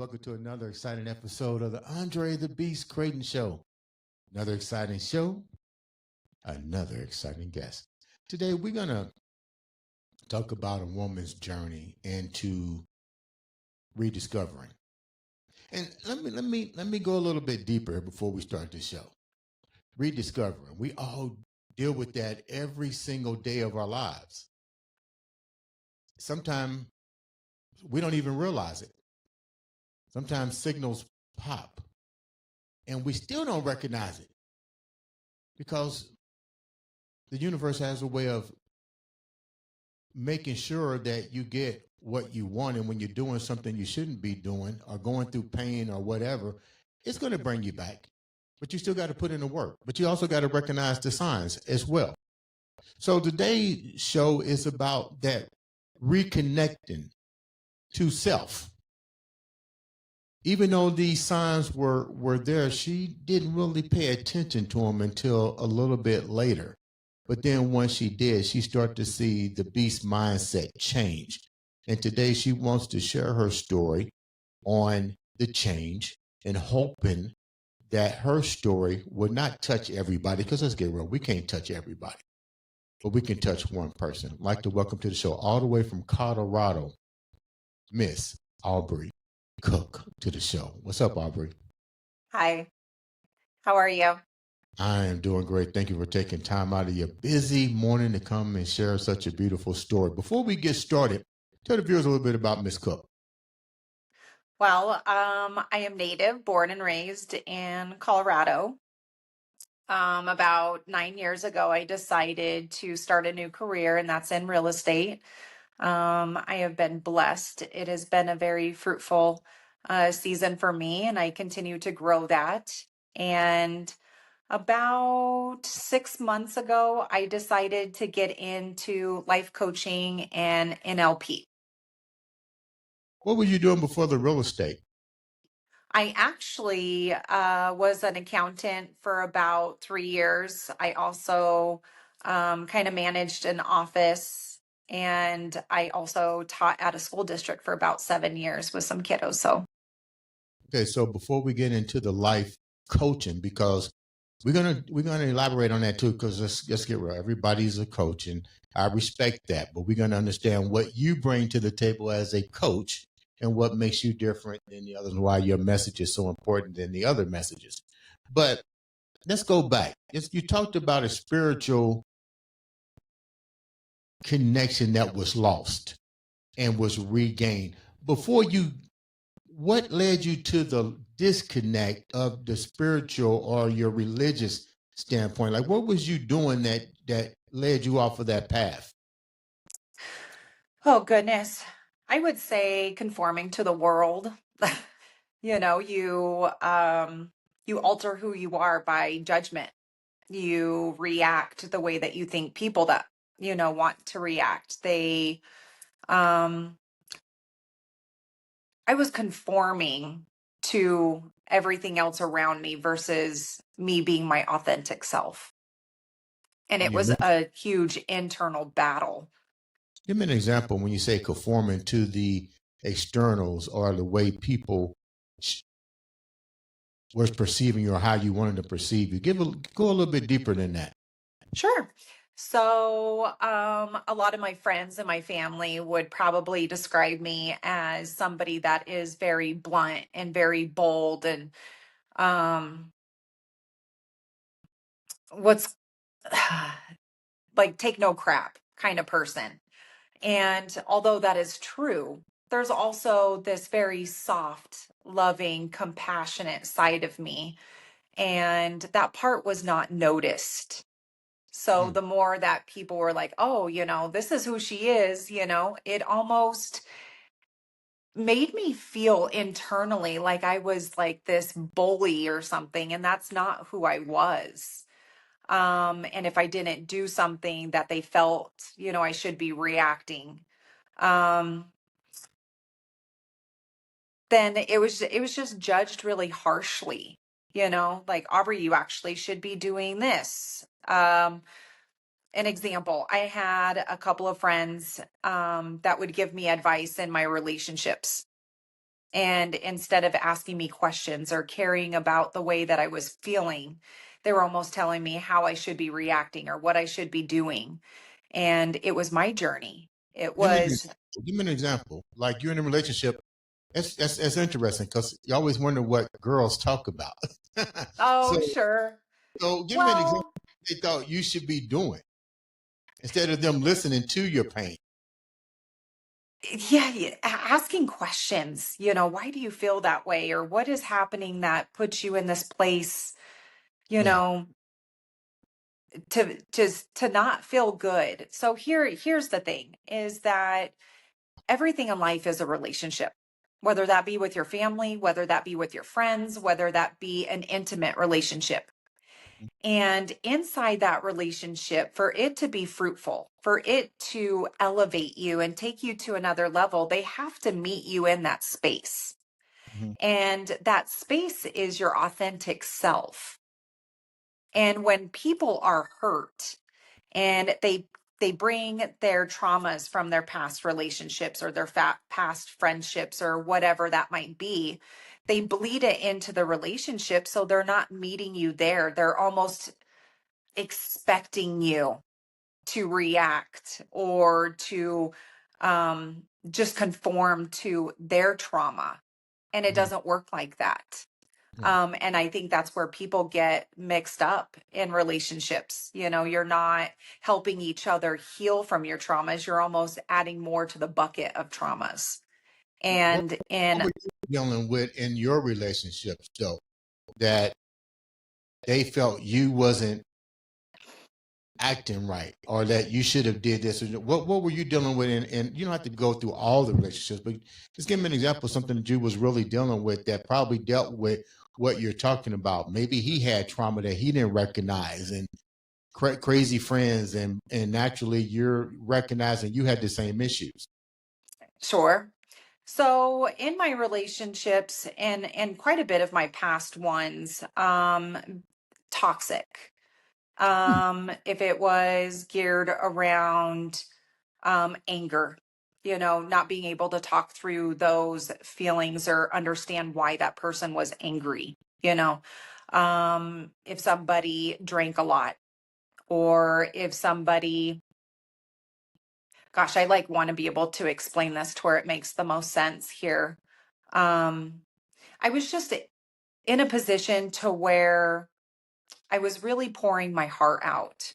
welcome to another exciting episode of the Andre The Beast Crayton Show. Another exciting show, another exciting guest. Today we're gonna talk about a woman's journey into rediscovering. And let me go a little bit deeper before we start the show. Rediscovering. We all deal with that every single day of our lives. Sometimes we don't even realize it. Sometimes signals pop and we still don't recognize it because the universe has a way of making sure that you get what you want. And when you're doing something you shouldn't be doing or going through pain or whatever, it's going to bring you back. But you still got to put in the work. But you also got to recognize the signs as well. So today's show is about that reconnecting to self. Even though these signs were there, she didn't really pay attention to them until a little bit later. But then once she did, she started to see the beast mindset change. And today she wants to share her story on the change and hoping that her story will not touch everybody. Because let's get real, we can't touch everybody, but we can touch one person. I'd like to welcome to the show all the way from Colorado, Miss Aubery Cook to the show. What's up, Aubery? Hi, how are you? I am doing great. Thank you for taking time out of your busy morning to come and share such a beautiful story. Before we get started, tell the viewers a little bit about Miss Cook. Well, I am native, born and raised in Colorado. About 9 years ago, I decided to start a new career, and that's in real estate. I have been blessed. It has been a very fruitful season for me, and I continue to grow that. And about 6 months ago, I decided to get into life coaching and NLP. What were you doing before the real estate? I actually was an accountant for about 3 years. I also kind of managed an office, and I also taught at a school district for about 7 years with some kiddos. So, Okay, so before we get into the life coaching, because we're gonna elaborate on that too, because let's get real. Everybody's a coach, and I respect that, but we're gonna understand what you bring to the table as a coach and what makes you different than the others, and why your message is so important than the other messages. But let's go back. You talked about a spiritual connection that was lost and was regained. Before you, what led you to the disconnect of the spiritual or your religious standpoint? Like, what was you doing that led you off of that path? oh goodness, I would say conforming to the world. You alter who you are by judgment. You react the way that you think people that want to react. Um I was conforming to everything else around me versus me being my authentic self. And When it you was men- a huge internal battle. Give me an example when you say conforming to the externals or the way people sh- was perceiving you or how you wanted to perceive you. Go a little bit deeper than that. Sure. So, a lot of my friends and my family would probably describe me as somebody that is very blunt and very bold and um what's like take no crap kind of person. And although that is true, there's also this very soft, loving, compassionate side of me. And that part was not noticed. So Mm. the more that people were like, oh, this is who she is, it almost made me feel internally like I was like this bully or something. And that's not who I was. And if I didn't do something that they felt, I should be reacting. Um, then it was just judged really harshly, like Aubrey, you actually should be doing this. An example, I had a couple of friends that would give me advice in my relationships. And instead of asking me questions or caring about the way that I was feeling, they were almost telling me how I should be reacting or what I should be doing. And it was my journey. It Give me an was, example. Give me an example. Like you're in a relationship. That's interesting because you always wonder what girls talk about. so oh, sure. so give me an example Well, they thought you should be doing instead of them listening to your pain. yeah, asking questions, why do you feel that way? Or what is happening that puts you in this place, you Yeah. know, to not feel good. So here's the thing is that everything in life is a relationship, whether that be with your family, whether that be with your friends, whether that be an intimate relationship. And inside that relationship, for it to be fruitful, for it to elevate you and take you to another level, they have to meet you in that space. Mhm. And that space is your authentic self. And when people are hurt and they bring their traumas from their past relationships or their past friendships or whatever that might be, they bleed it into the relationship, so they're not meeting you there. They're almost expecting you to react or to just conform to their trauma, and it Mhm. doesn't work like that. Yeah. And I think that's where people get mixed up in relationships. You're not helping each other heal from your traumas. You're almost adding more to the bucket of traumas. What, And what in were you dealing with in your relationships though that they felt you wasn't acting right or that you should have did this? Or what were you dealing with? And you don't have to go through all the relationships, but just give me an example of something that you was really dealing with that probably dealt with what you're talking about. Maybe he had trauma that he didn't recognize and crazy friends, and naturally you're recognizing you had the same issues. Sure. So in my relationships and quite a bit of my past ones, toxic. If it was geared around anger, not being able to talk through those feelings or understand why that person was angry, if somebody drank a lot or if somebody, gosh, I like want to be able to explain this to where it makes the most sense here. Um, I was just in a position to where I was really pouring my heart out.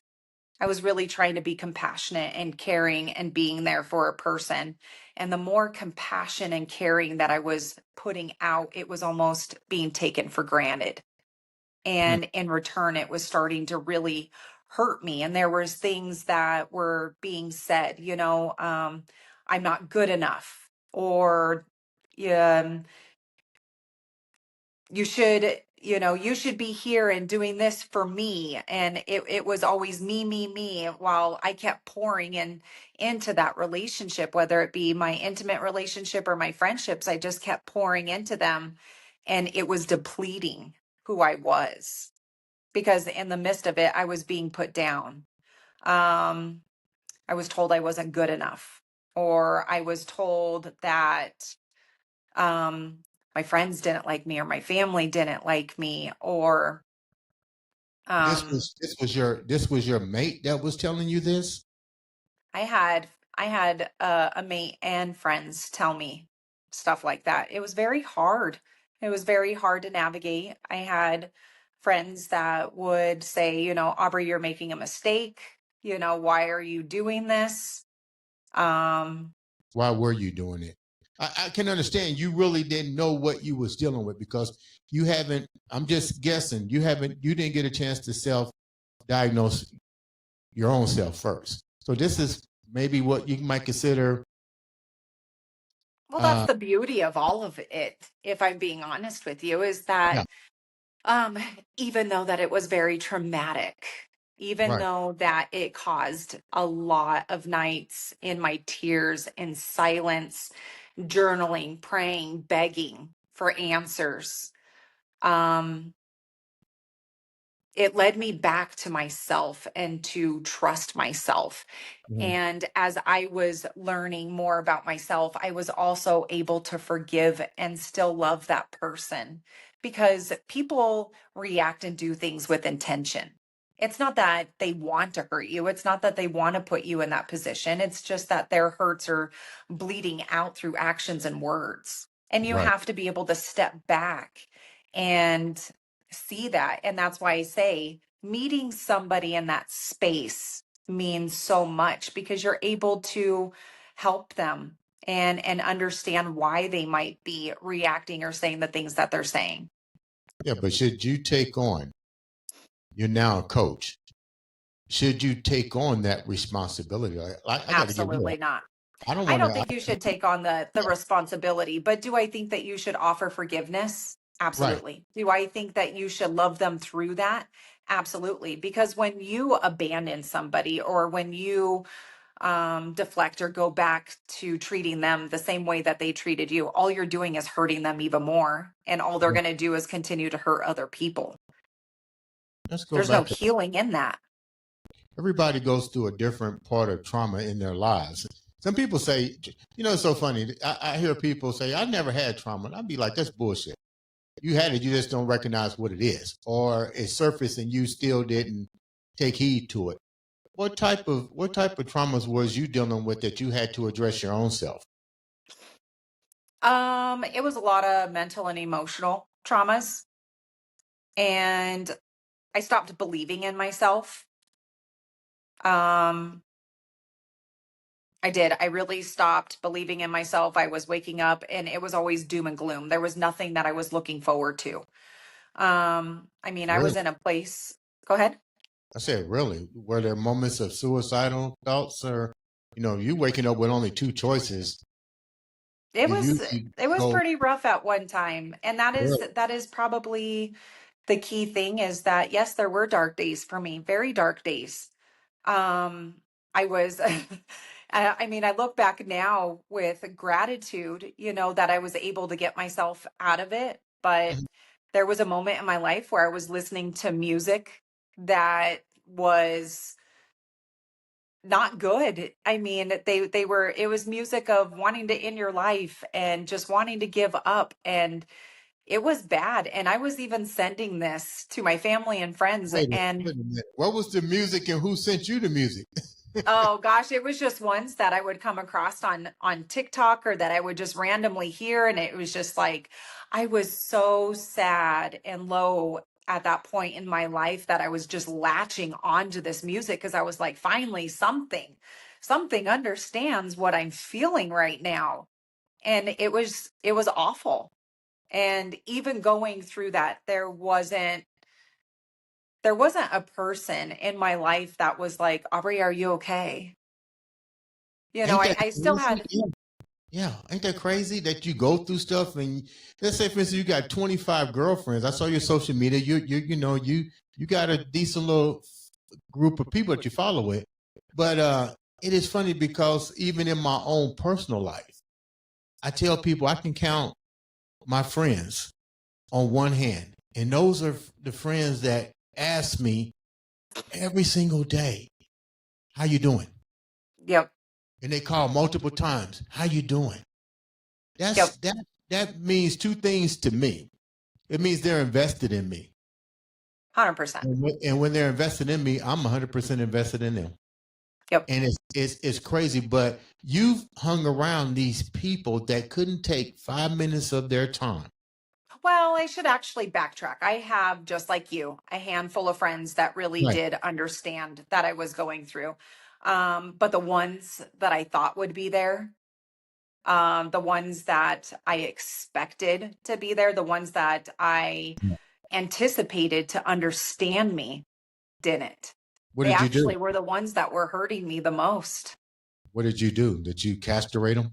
I was really trying to be compassionate and caring and being there for a person. And the more compassion and caring that I was putting out, it was almost being taken for granted. Mm. And in return, it was starting to really hurt me. And there was things that were being said, I'm not good enough, or um, you should be here and doing this for me. And it was always me, while I kept pouring into that relationship, whether it be my intimate relationship or my friendships. I just kept pouring into them, and it was depleting who I was, because in the midst of it I was being put down. um I was told I wasn't good enough, or I was told that um my friends didn't like me or my family didn't like me, or um This was your mate that was telling you this. I had a mate and friends tell me stuff like that. It was very hard. It was very hard to navigate. I had friends that would say, Aubrey, you're making a mistake. Why are you doing this? Um, Why were you doing it? I can understand you really didn't know what you was dealing with because you haven't. I'm just guessing you didn't get a chance to self diagnose your own self first. So this is maybe what you might consider. well, that's Uh, the beauty of all of it, if I'm being honest with you, is that yeah, Um, even though that it was very traumatic, even right. though that it caused a lot of nights in my tears and silence, journaling, praying, begging for answers. Um, it led me back to myself and to trust myself. Mhm. And as I was learning more about myself, I was also able to forgive and still love that person, because people react and do things with intention. It's not that they want to hurt you. It's not that they want to put you in that position. It's just that their hurts are bleeding out through actions and words. And you Right. have to be able to step back and see that. And that's why I say meeting somebody in that space means so much, because you're able to help them and understand why they might be reacting or saying the things that they're saying. Yeah, but should you take on, you're now a coach, should you take on that responsibility? I got to get real. Absolutely not. I don't I want don't to. think you should take on the responsibility, but do I think that you should offer forgiveness? Right. Absolutely. Do I think that you should love them through that? Absolutely. Because when you abandon somebody, or when you deflect or go back to treating them the same way that they treated you, all you're doing is hurting them even more. And all they're going to do is continue to hurt other people. Let's go There's no back to, healing in that. everybody goes through a different part of trauma in their lives. Some people say, it's so funny. I hear people say, I never had trauma. And I'd be like, that's bullshit. You had it, you just don't recognize what it is, or it surfaced and you still didn't take heed to it. What type of traumas was you dealing with that you had to address your own self? It was a lot of mental and emotional traumas, and I stopped believing in myself. Um, I did. I really stopped believing in myself. I was waking up and it was always doom and gloom. There was nothing that I was looking forward to. I mean, I Really? was in a place. Go ahead. I said, really? Were there moments of suicidal thoughts, or you waking up with only two choices? It You was usually it was go, pretty rough at one time. And really? that is probably the key thing, is that yes, there were dark days for me, very dark days. Um, I was, I mean, I look back now with gratitude, that I was able to get myself out of it. But Mhm. there was a moment in my life where I was listening to music that was not good. I mean, it was music of wanting to end your life and just wanting to give up. And it was bad. And I was even sending this to my family and friends. Wait And a minute. What was the music and who sent you the music? oh gosh, it was just ones that I would come across on TikTok, or that I would just randomly hear, and it was just like I was so sad and low at that point in my life that I was just latching onto this music, because I was like, finally something understands what I'm feeling right now. And it was awful. And even going through that, there wasn't a person in my life that was like, Aubrey, are you okay? Ain't that I still crazy? had. Yeah. Yeah, ain't that crazy that you go through stuff, and let's say, for instance, you got 25 girlfriends. I saw your social media. You got a decent little group of people that you follow it. But it is funny because even in my own personal life, I tell people I can count my friends on one hand, and those are the friends that ask me every single day, "How you doing?" Yep. And they call multiple times, "How you doing?" Yep. That means two things to me. It means they're invested in me. 100%. And when they're invested in me, I'm 100% invested in them. Yep. And it's crazy, but you've hung around these people that couldn't take 5 minutes of their time. Well, I should actually backtrack. I have, just like you, a handful of friends that really Right. did understand that I was going through. But the ones that I thought would be there, the ones that I expected to be there, the ones that I anticipated to understand me, didn't. What They did you do? actually were the ones that were hurting me the most. What did you do? Did you castrate them?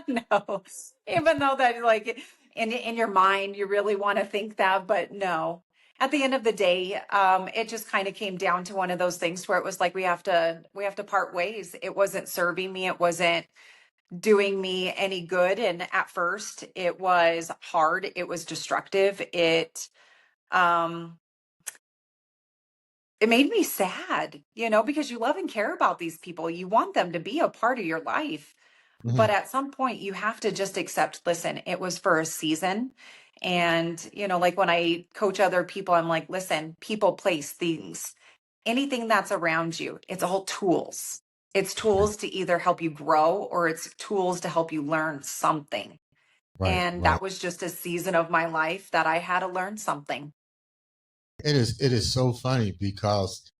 No, even though that, like, in your mind you really want to think that, but no. At the end of the day, it just kind of came down to one of those things where it was like we have to part ways. It wasn't serving me. It wasn't doing me any good. And at first, it was hard. It was destructive. Um, it made me sad, because you love and care about these people. You want them to be a part of your life. But Mhm. at some point, you have to just accept, listen, it was for a season. And, like when I coach other people, I'm like, listen, people, place, things, anything that's around you, it's all tools. It's tools to either help you grow or it's tools to help you learn something. Right, And right. that was just a season of my life that I had to learn something. It is so funny because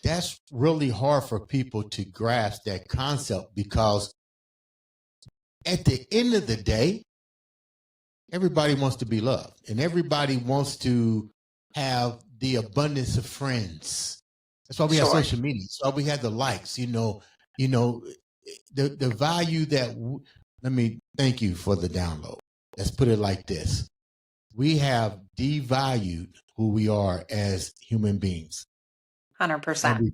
that's really hard for people to grasp that concept because at the end of the day, everybody wants to be loved and everybody wants to have the abundance of friends. That's why we have Sure. social media. That's why we have the likes, you know, the value that let me thank you for the download. Let's put it like this. We have devalued who we are as human beings and 100%.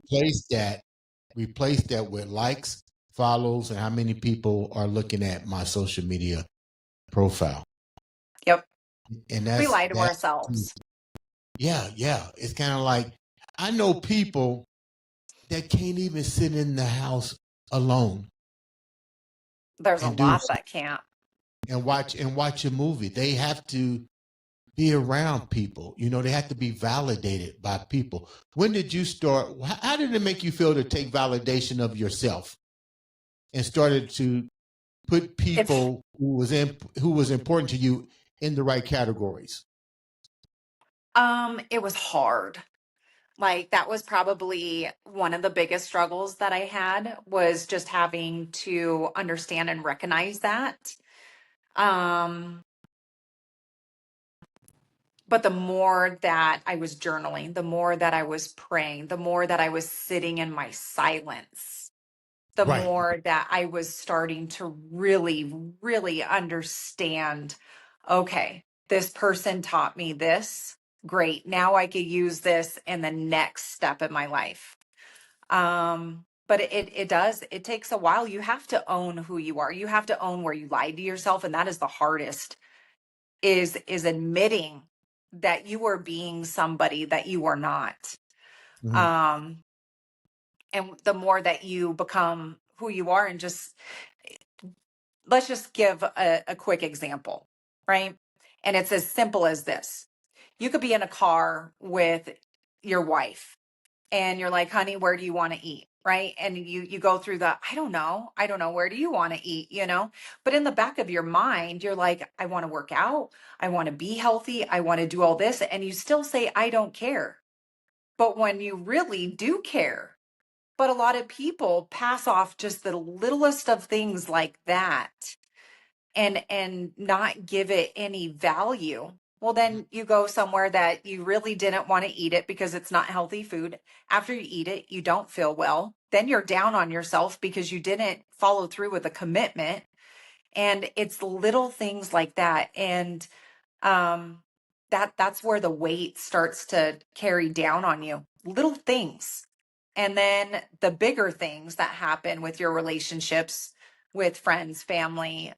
replace that with likes, follows, and how many people are looking at my social media profile. Yep. And We that's lie to that. ourselves. Yeah, yeah. It's kind of like I know people that can't even sit in the house alone There's a and do lot that can't. and watch a movie. They have to be around people. They have to be validated by people. When did you start? How did it make you feel to take validation of yourself and started to put It's people who was important to you in the right categories? it was hard. Like that was probably one of the biggest struggles that I had was just having to understand and recognize that. Um, but the more that I was journaling, the more that I was praying, the more that I was sitting in my silence, the Right. more that I was starting to really, really understand, okay, this person taught me this. Great. Now I could use this in the next step in my life. But it takes a while. You have to own who you are. You have to own where you lied to yourself. And that is the hardest is admitting that you are being somebody that you are not. Mhm. Um, and the more that you become who you are and just let's just give a quick example, right? And it's as simple as this. You could be in a car with your wife and you're like, honey, where do you want to eat? Right. And you go through I don't know, where do you want to eat? But in the back of your mind, you're like, I want to work out, I want to be healthy, I want to do all this. And you still say, I don't care. But when you really do care, but a lot of people pass off just the littlest of things like that and not give it any value. Well, then you go somewhere that you really didn't want to eat it because it's not healthy food. After you eat it, you don't feel well. Then you're down on yourself because you didn't follow through with a commitment. And it's little things like that. And um that's where the weight starts to carry down on you, little things. And then the bigger things that happen with your relationships with friends, family,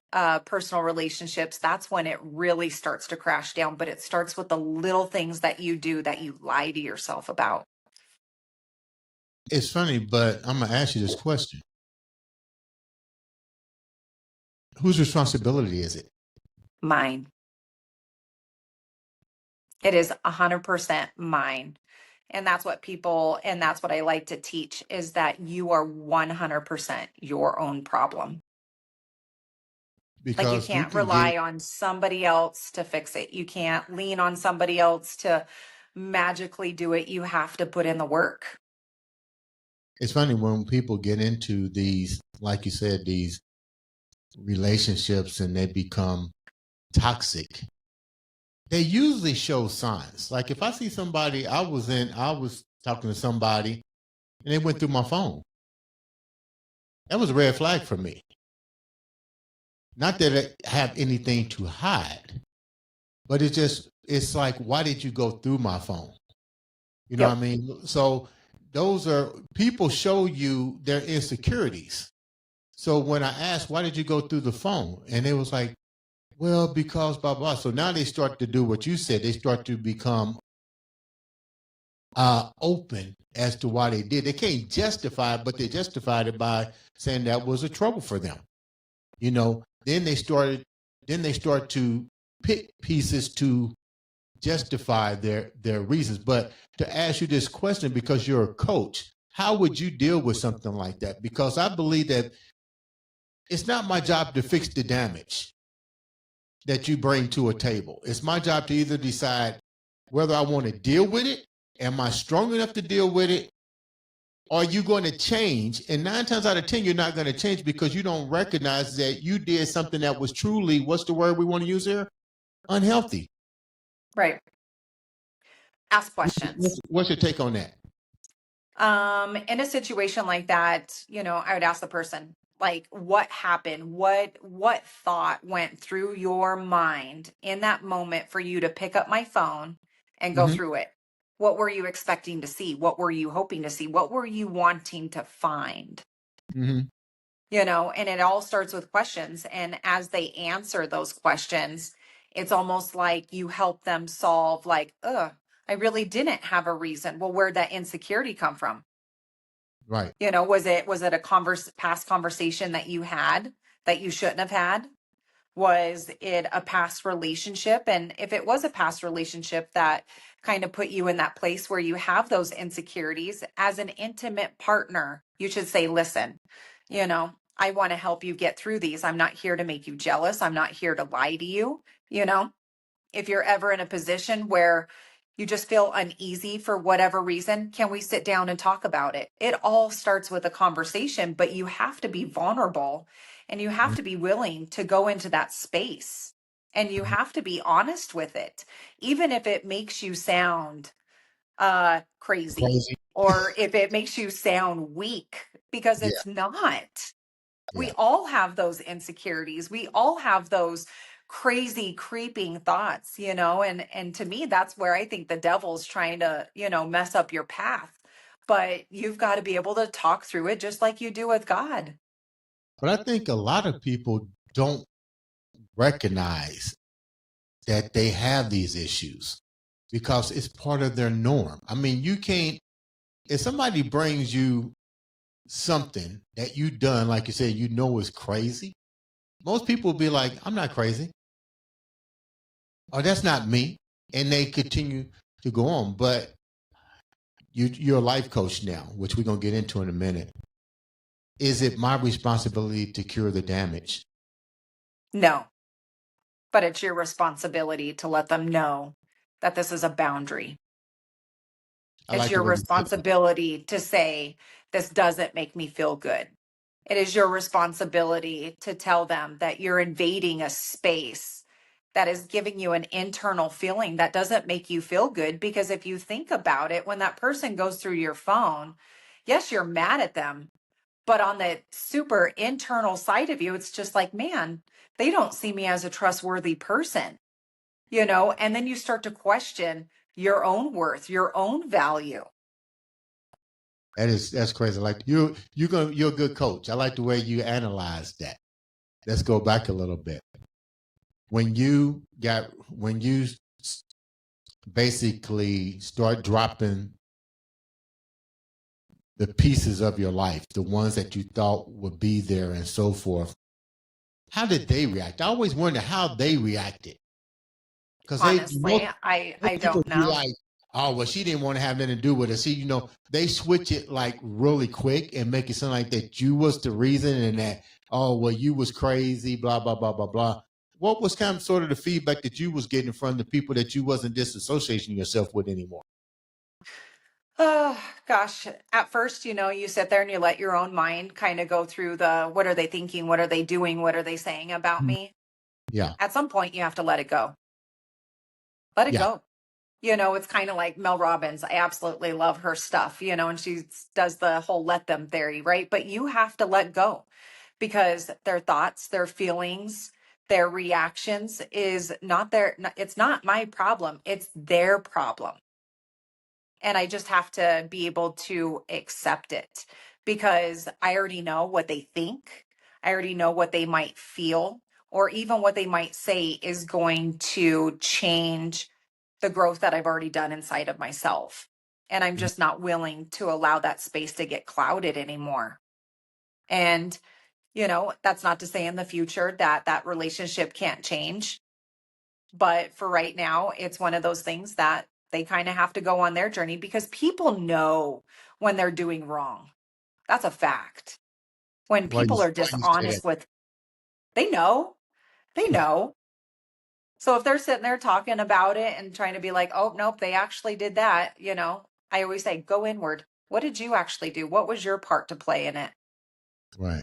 personal relationships, that's when it really starts to crash down. But it starts with the little things that you do that you lie to yourself about. It's funny, but I'm gonna ask you this question: whose responsibility is it? Mine. It is 100% mine. And that's what I like to teach is that you are 100% your own problem. Like you Because we can't can get. rely on somebody else to fix it. You can't lean on somebody else to magically do it. You have to put in the work. It's funny when people get into these, like you said, these relationships and they become toxic. They usually show signs. Like if I see somebody, I was talking to somebody and they went through my phone. That was a red flag for me. Not that I have anything to hide, but it's like, why did you go through my phone? You know what Yep. I mean? So those are people show you their insecurities. So when I asked, why did you go through the phone? And it was like, well, because blah, blah. So now they start to do what you said. They start to become open as to why they did. They can't justify it, but they justified it by saying that was a trouble for them. Then they start to pick pieces to justify their reasons. But to ask you this question, because you're a coach, how would you deal with something like that? Because I believe that it's not my job to fix the damage that you bring to a table. It's my job to either decide whether I want to deal with it. Am I strong enough to deal with it? Are you going to change? And 9 times out of 10, you're not going to change because you don't recognize that you did something that was truly, what's the word we want to use here? Unhealthy. Right. Ask questions. What's your take on that? In a situation like that, I would ask the person, like, what happened? What thought went through your mind in that moment for you to pick up my phone and go Mm-hmm. through it? What were you expecting to see? What were you hoping to see? What were you wanting to find? Mm-hmm. And it all starts with questions. And as they answer those questions, it's almost like you help them solve, like, I really didn't have a reason. Well, where'd that insecurity come from? Right. Was it a past conversation that you had that you shouldn't have had? Was it a past relationship? And if it was a past relationship that kind of put you in that place where you have those insecurities, as an intimate partner, you should say, listen, I want to help you get through these. I'm not here to make you jealous. I'm not here to lie to you. If you're ever in a position where you just feel uneasy for whatever reason, can we sit down and talk about it? It all starts with a conversation, but you have to be vulnerable and you have to be willing to go into that space and you have to be honest with it, even if it makes you sound crazy or if it makes you sound weak, because Yeah. it's not. We Yeah. all have those insecurities. We all have those crazy creeping thoughts, and to me that's where I think the devil's trying to, mess up your path. But you've got to be able to talk through it just like you do with God. But I think a lot of people don't recognize that they have these issues because it's part of their norm. I mean, you can't, if somebody brings you something that you done, like you said, is crazy, most people will be like, I'm not crazy. Or that's not me. And they continue to go on. But you're a life coach now, which we're going to get into in a minute. Is it my responsibility to cure the damage? No, but it's your responsibility to let them know that this is a boundary. It's your responsibility to say, this doesn't make me feel good. It is your responsibility to tell them that you're invading a space that is giving you an internal feeling that doesn't make you feel good. Because if you think about it, when that person goes through your phone, yes, you're mad at them. But on the super internal side of you, it's just like, man, they don't see me as a trustworthy person, and then you start to question your own worth, your own value. That's crazy. Like you're a good coach. I like the way you analyze that. Let's go back a little bit. When you basically start dropping the pieces of your life, the ones that you thought would be there and so forth, how did they react? I always wonder how they reacted. Because Honestly, I people don't be know. like, oh, well, she didn't want to have nothing to do with it. See, they switch it like really quick and make it sound like that you was the reason and that, oh, well, you was crazy, blah, blah, blah, blah, blah. What was kind of sort of the feedback that you was getting from the people that you wasn't disassociating yourself with anymore? Oh, gosh. At first, you sit there and you let your own mind kind of go through what are they thinking? What are they doing? What are they saying about me? Yeah. At some point, you have to let it go. Let it Yeah. go. It's kind of like Mel Robbins. I absolutely love her stuff, and she does the whole let them theory, right? But you have to let go because their thoughts, their feelings, their reactions is not it's not my problem. It's their problem. And I just have to be able to accept it because I already know what they think. I already know what they might feel, or even what they might say is going to change the growth that I've already done inside of myself. and I'm just not willing to allow that space to get clouded anymore. And, that's not to say in the future that that relationship can't change. But for right now, it's one of those things that they kind of have to go on their journey because people know when they're doing wrong. That's a fact. When people are Why you say that? dishonest with, they know, they know. So if they're sitting there talking about it and trying to be like, oh, nope, they actually did that, I always say, go inward. What did you actually do? What was your part to play in it? Right.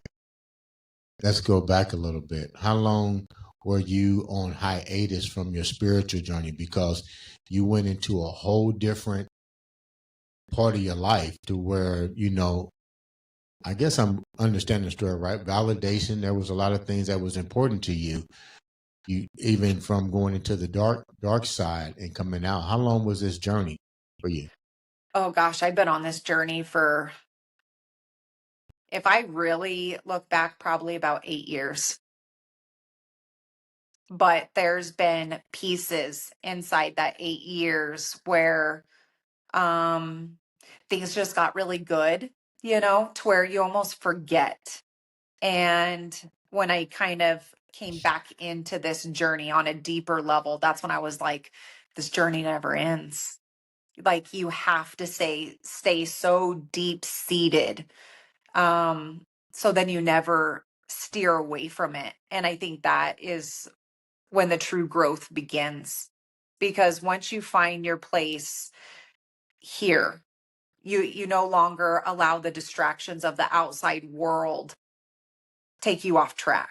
Let's go back a little bit. How long were you on hiatus from your spiritual journey? Because you went into a whole different part of your life to where, I guess I'm understanding the story, right? Validation. There was a lot of things that was important to you. You even from going into the dark side and coming out. How long was this journey for you? Oh gosh, I've been on this journey for, if I really look back, probably about 8 years. But there's been pieces inside that 8 years where um things just got really good, to where you almost forget. And when I kind of came back into this journey on a deeper level, that's when I was like, this journey never ends. Like you have to stay so deep seated. So then you never steer away from it. And I think that is when the true growth begins. Because once you find your place here, you no longer allow the distractions of the outside world take you off track.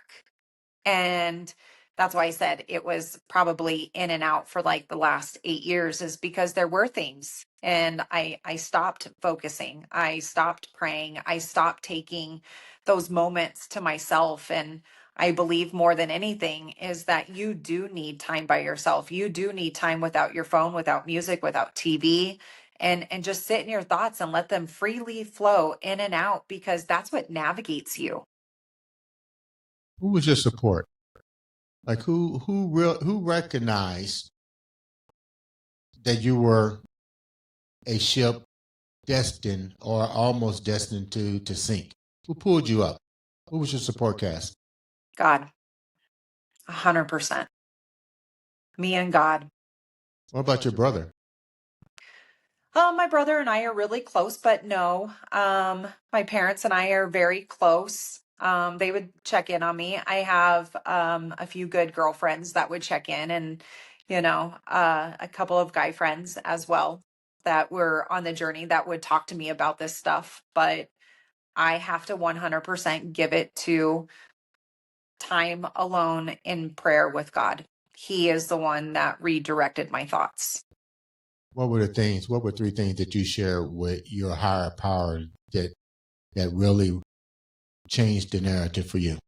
And that's why I said it was probably in and out for like the last 8 years, is because there were things and I stopped focusing. I stopped praying. I stopped taking those moments to myself. And I believe more than anything is that you do need time by yourself. You do need time without your phone, without music, without TV, and just sit in your thoughts and let them freely flow in and out, because that's what navigates you. Who was your support? Like who recognized that you were a ship destined or almost destined to sink? Who pulled you up? Who was your support cast? God, 100%. Me and God. What about your brother? My brother and I are really close, but no. My parents and I are very close. They would check in on me. I have a few good girlfriends that would check in, and a couple of guy friends as well that were on the journey that would talk to me about this stuff. But I have to 100% give it to time alone in prayer with God. He is the one that redirected my thoughts. What were the things? What were three things that you shared with your higher power that really changed the narrative for you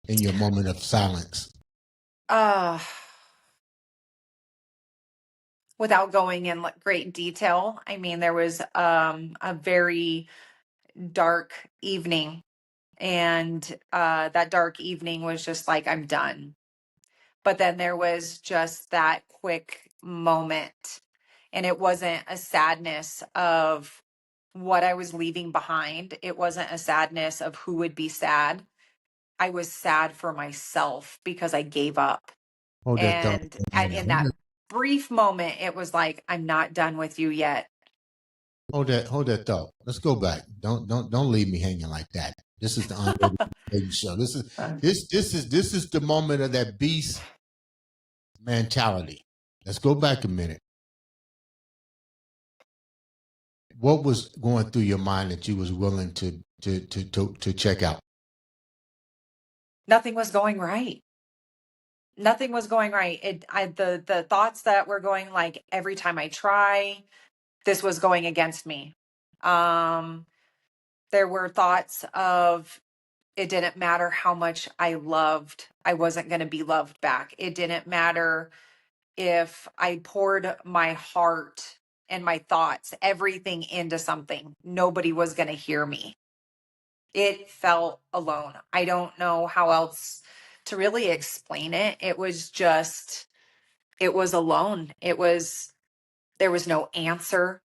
in your moment of silence? Uh, Without going in great detail, I mean, there was a very dark evening, and that dark evening was just like, I'm done. But then there was just that quick moment, and it wasn't a sadness of what I was leaving behind. It wasn't a sadness of who would be sad. I was sad for myself because I gave up. Hold that thought. And in that brief moment, it was like, I'm not done with you yet. Hold that thought. Let's go back. Don't leave me hanging like that. This is the Andre The Beast Crayton show. This is the moment of that beast mentality. Let's go back a minute. What was going through your mind that you was willing to check out? Nothing was going right. Nothing was going right. The thoughts that were going, like, every time I try, this was going against me. Um, there were thoughts of, it didn't matter how much I loved, I wasn't going to be loved back. It didn't matter if I poured my heart and my thoughts, everything into something, nobody was going to hear me. It felt alone. I don't know how else to really explain it. It was just, it was alone. There was no answer.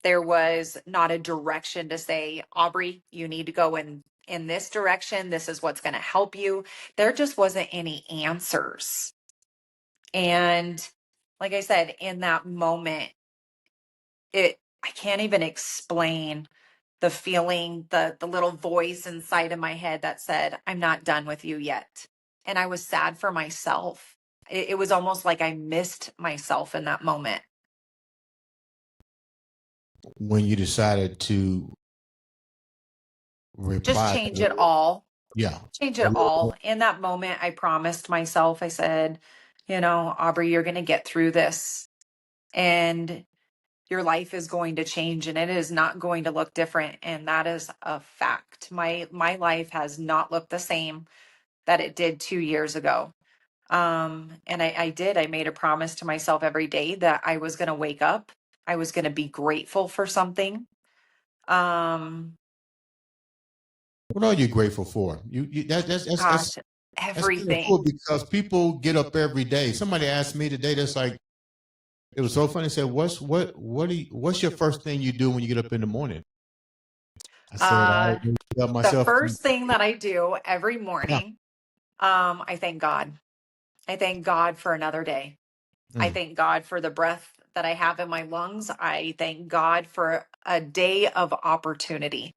There was not a direction to say, Aubrey, you need to go in this direction. This is what's going to help you. There just wasn't any answers. And like I said, in that moment, I can't even explain the feeling, the little voice inside of my head that said, I'm not done with you yet. And I was sad for myself. It was almost like I missed myself in that moment. When you decided to Just reply, change it all. yeah, Change it all. In that moment, I promised myself, I said, Aubrey, you're going to get through this and your life is going to change and it is not going to look different. And that is a fact. My life has not looked the same that it did 2 years ago. And I made a promise to myself every day that I was going to wake up. I was going to be grateful for something. Um, what are you grateful for? Gosh, That's kind of everything. cool because people get up every day. Somebody asked me today, that's like, it was so funny. They said, what's your first thing you do when you get up in the morning? I said, I Uh, wake up the myself. first thing that I do every Yeah. morning, I thank God. I thank God for another day. I Mm, thank God for the breath that I have in my lungs. I thank God for a day of opportunity.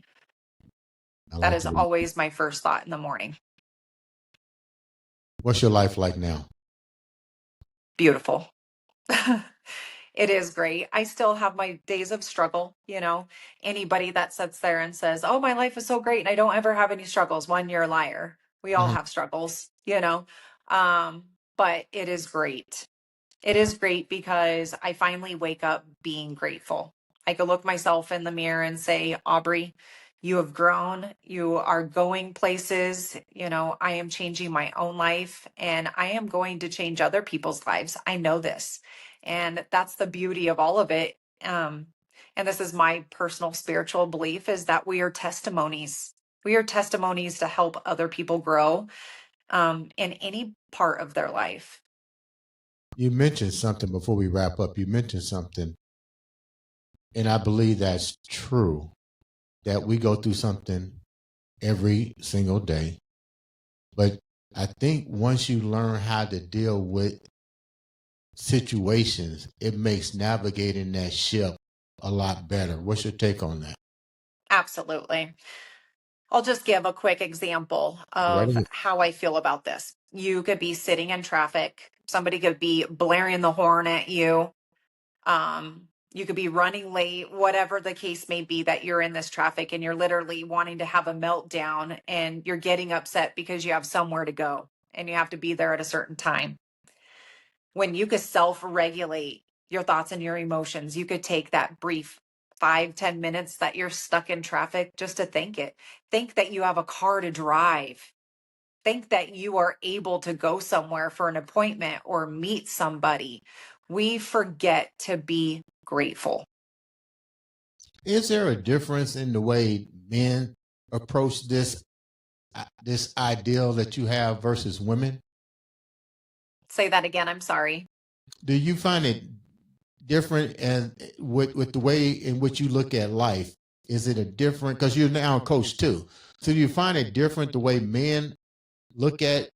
I That like is the way always my first thought in the morning. what's your life like now? Beautiful. It is great. I still have my days of struggle. Anybody that sits there and says, oh, my life is so great and I don't ever have any struggles, one, you're a liar. We all Mhm. have struggles. But it is great. It is great because I finally wake up being grateful. I could look myself in the mirror and say, Aubrey, you have grown. You are going places. I am changing my own life and I am going to change other people's lives. I know this. And that's the beauty of all of it. And this is my personal spiritual belief is that we are testimonies. We are testimonies to help other people grow in any part of their life. You mentioned something before we wrap up. You mentioned something, and I believe that's true, that we go through something every single day. But I think once you learn how to deal with situations, it makes navigating that ship a lot better. What's your take on that? Absolutely. I'll just give a quick example Right of away. how I feel about this. You could be sitting in traffic, somebody could be blaring the horn at you. You could be running late, whatever the case may be, that you're in this traffic and you're literally wanting to have a meltdown and you're getting upset because you have somewhere to go and you have to be there at a certain time. When you could self-regulate your thoughts and your emotions, you could take that brief 5-10 minutes that you're stuck in traffic just to think that you have a car to drive, think that you are able to go somewhere for an appointment or meet somebody. We forget to be grateful. Is there a difference in the way men approach this ideal that you have versus women? Say that again, I'm sorry. Do you find it different and with the way in which you look at life? Is it a different because you're now a coach too? So do you find it different the way men look at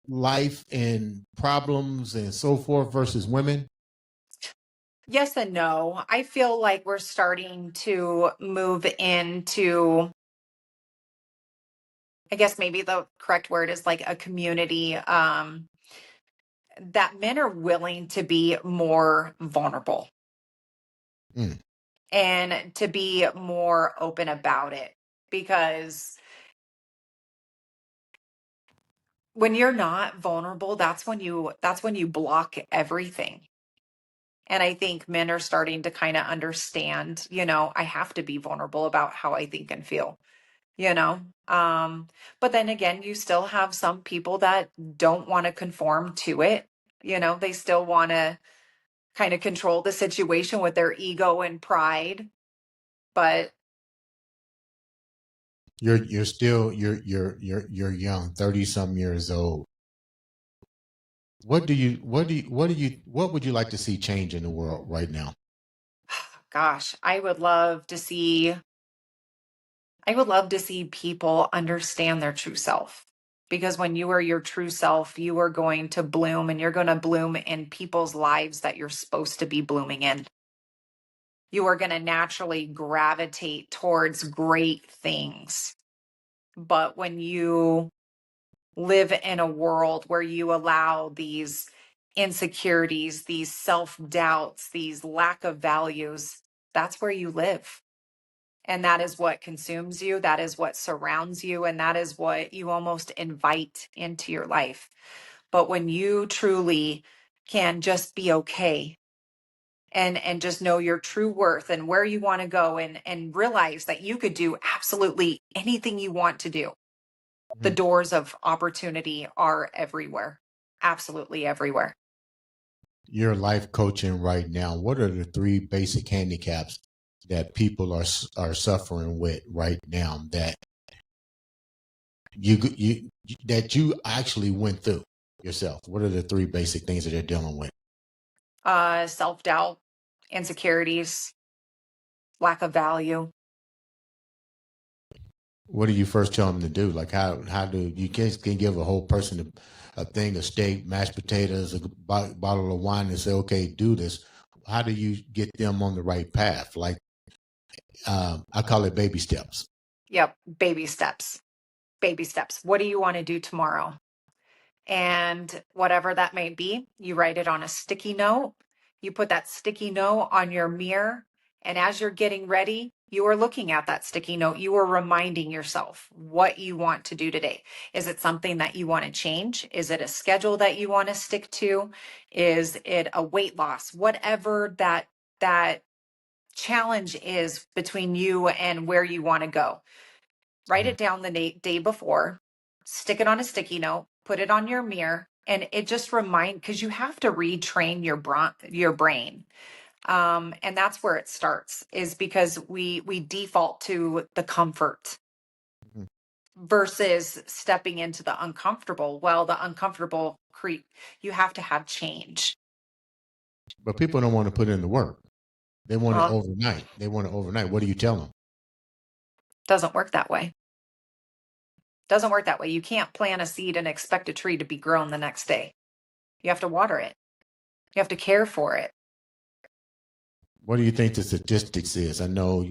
life and problems and so forth versus women? Yes and no. I feel like we're starting to move into, I guess maybe the correct word is like a community, that men are willing to be more vulnerable Mm. and to be more open about it. Because when you're not vulnerable, that's when you block everything. And I think men are starting to kind of understand, I have to be vulnerable about how I think and feel, you know? But then again, you still have some people that don't want to conform to it. They still want to kind of control the situation with their ego and pride. But You're still you're young, 30 some years old. What would you like to see change in the world right now? Gosh, I would love to see people understand their true self. Because when you are your true self, you are going to bloom, and you're going to bloom in people's lives that you're supposed to be blooming in. You are going to naturally gravitate towards great things. But when you live in a world where you allow these insecurities, these self doubts, these lack of values, that's where you live. And that is what consumes you. That is what surrounds you. And that is what you almost invite into your life. But when you truly can just be okay and just know your true worth and where you want to go, and realize that you could do absolutely anything you want to do, the doors of opportunity are everywhere, absolutely everywhere. You're life coaching right now. What are the three basic handicaps that people are suffering with right now that you actually went through yourself? What are the three basic things that they're dealing with? Self-doubt, insecurities, lack of value. What do you first tell them to do? Like how do you can give a whole person a thing of steak, mashed potatoes, a bottle of wine, and say, okay, do this. How do you get them on the right path? Like I call it baby steps. Yep, baby steps. Baby steps. What do you want to do tomorrow? And whatever that may be, you write it on a sticky note. You put that sticky note on your mirror. And as you're getting ready, you are looking at that sticky note. You are reminding yourself what you want to do today. Is it something that you want to change? Is it a schedule that you want to stick to? Is it a weight loss? Whatever that challenge is between you and where you want to go. Write it down the day before, stick it on a sticky note, put it on your mirror, and it just because you have to retrain your brain. And that's where it starts, is because we default to the comfort versus stepping into the uncomfortable. Well, the uncomfortable you have to have change. But people don't want to put in the work. They want it overnight. What do you tell them? Doesn't work that way. Doesn't work that way. You can't plant a seed and expect a tree to be grown the next day. You have to water it. You have to care for it. What do you think the statistics is? I know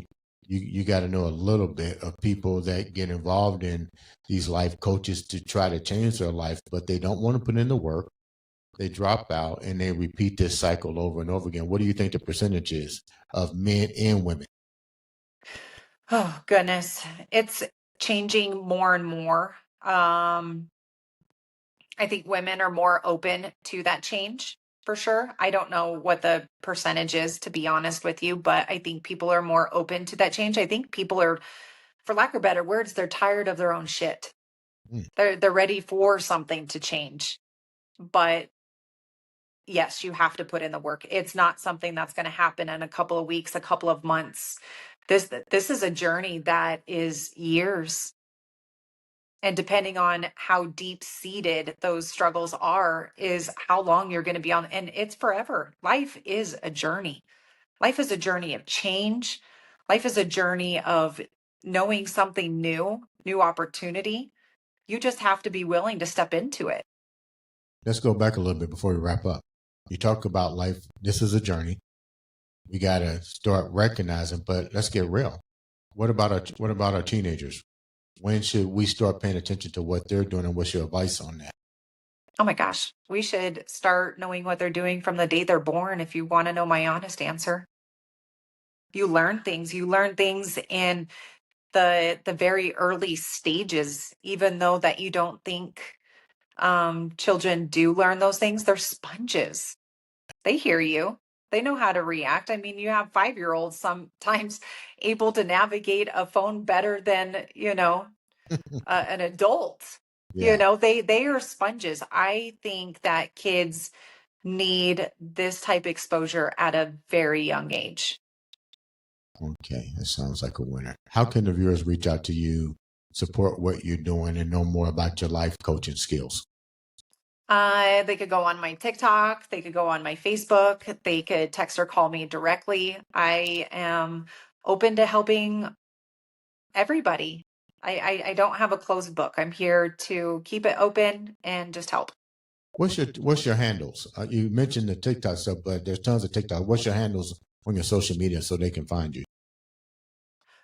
you got to know a little bit of people that get involved in these life coaches to try to change their life, but they don't want to put in the work. They drop out and they repeat this cycle over and over again. What do you think the percentage is of men and women? Oh, goodness. It's changing more and more. I think women are more open to that change for sure. I don't know what the percentage is, to be honest with you, but I think people are more open to that change. I think people are, for lack of better words, they're tired of their own shit. They're ready for something to change. But yes, you have to put in the work. It's not something that's going to happen in a couple of weeks, a couple of months. This is a journey that is years. And depending on how deep seated those struggles are, is how long you're going to be on. And it's forever. Life is a journey. Life is a journey of change. Life is a journey of knowing something new opportunity. You just have to be willing to step into it. Let's go back a little bit before we wrap up. You talk about life. This is a journey. We got to start recognizing, but let's get real. What about our teenagers? When should we start paying attention to what they're doing, and what's your advice on that? Oh my gosh, we should start knowing what they're doing from the day they're born, if you want to know my honest answer. You learn things. You learn things in the very early stages, even though that you don't think children do learn those things. They're sponges. They hear you. They know how to react. I mean, you have 5-year-olds sometimes able to navigate a phone better than, an adult. Yeah. They are sponges. I think that kids need this type of exposure at a very young age. Okay, that sounds like a winner. How can the viewers reach out to you, support what you're doing, and know more about your life coaching skills? They could go on my TikTok, they could go on my Facebook, they could text or call me directly. I am open to helping everybody. I don't have a closed book. I'm here to keep it open and just help. What's your handles? You mentioned the TikTok stuff, but there's tons of TikTok. What's your handles on your social media so they can find you?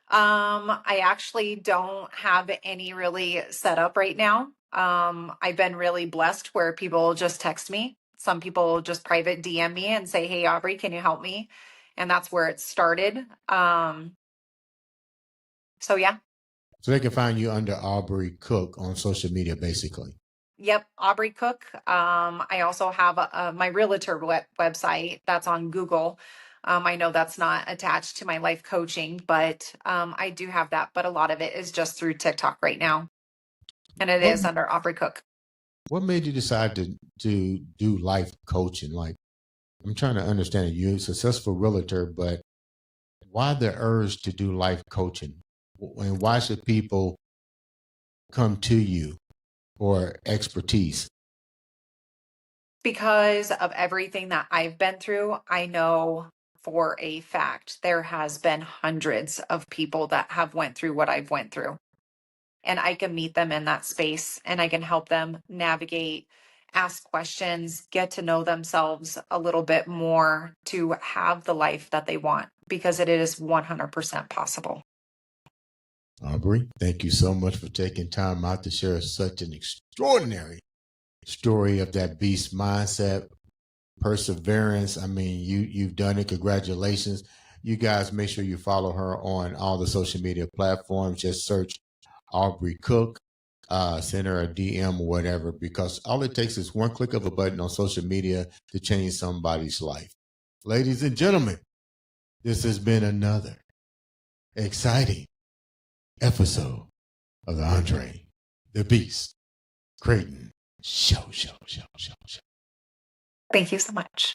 I actually don't have any really set up right now. I've been really blessed where people just text me. Some people just private DM me and say, "Hey, Aubrey, can you help me?" And that's where it started. So yeah. So they can find you under Aubery Cook on social media, basically. Yep, Aubery Cook. I also have my realtor website that's on Google. I know that's not attached to my life coaching, but I do have that. But a lot of it is just through TikTok right now, and it What is under Aubery Cook. What made you decide to do life coaching? Like, I'm trying to understand it. You're a successful realtor, but why the urge to do life coaching? And why should people come to you for expertise? Because of everything that I've been through, I know for a fact there has been hundreds of people that have went through what I've went through. And I can meet them in that space and I can help them navigate, ask questions, get to know themselves a little bit more to have the life that they want because it is 100% possible. Aubery, thank you so much for taking time out to share such an extraordinary story of that beast mindset, perseverance. I mean, you've done it. Congratulations. You guys make sure you follow her on all the social media platforms. Just search Aubery Cook, send her a DM or whatever, because all it takes is one click of a button on social media to change somebody's life. Ladies and gentlemen, this has been another exciting episode of the Andre the Beast Crayton show. Thank you so much.